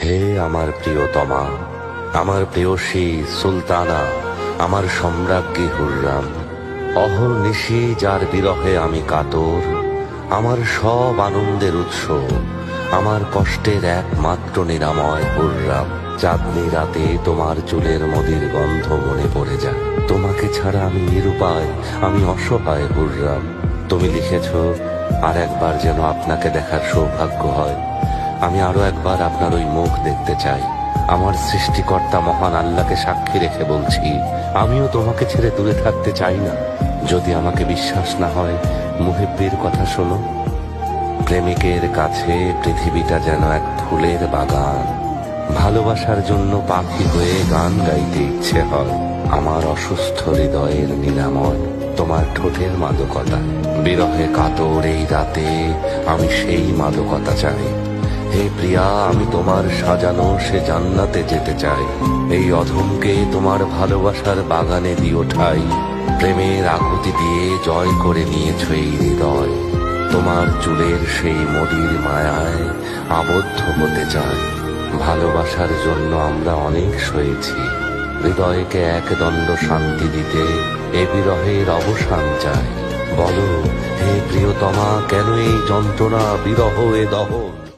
হে আমার প্রিয়তমা, আমার প্রেয়সী সুলতানা, আমার সম্রাজ্ঞী হুররাম, অহর্নিশি যার বিরহে আমি কাতর, আমার সব আনন্দের উৎস, আমার কষ্টের একমাত্র নিরাময় হুররাম। চাঁদনি রাতে তোমার চুলের মদির গন্ধ মনে পড়ে যায়। তোমাকে ছাড়া আমি নিরুপায়, আমি অসহায় হুররাম। তুমি লিখেছ, আর একবার যেন আপনাকে দেখার সৌভাগ্য হয়। আমি আরো একবার আপনার ওই মুখ দেখতে চাই। আমার সৃষ্টিকর্তা মহান আল্লাহকে সাক্ষী রেখে বলছি, আমিও তোমাকে ছেড়ে দূরে থাকতে চাই না। যদি আমাকে বিশ্বাস না হয়, মুহিব্বির কথা শোনো। প্রেমিকের কাছে পৃথিবীটা যেন এক ফুলের বাগান। ভালোবাসার জন্য পাখি হয়ে গান গাইতে ইচ্ছে হয়। আমার অসুস্থ হৃদয়ের নিরাময় তোমার ঠোঁটের মাদকতা। বিরহে কাতর এই রাতে আমি সেই মাদকতা চাই। হে প্রিয়া, আমি তোমার সাজানো সে জান্নাতে যেতে চাই। এই অধমকে তোমার ভালোবাসার বাগানে দিও ঠাই। প্রেমের আকুতি দিয়ে জয় করে নিয়েছ এই হৃদয়। তোমার চুলের সেই মদির মায়ায় আবদ্ধ হতে চাই। ভালোবাসার জন্য আমরা অনেক সয়েছি। হৃদয়কে একদণ্ড শান্তি দিতে এ বিরহের অবসান চাই। বলো হে প্রিয়তমা, কেন এই যন্ত্রণা, বিরহ, এ দহন?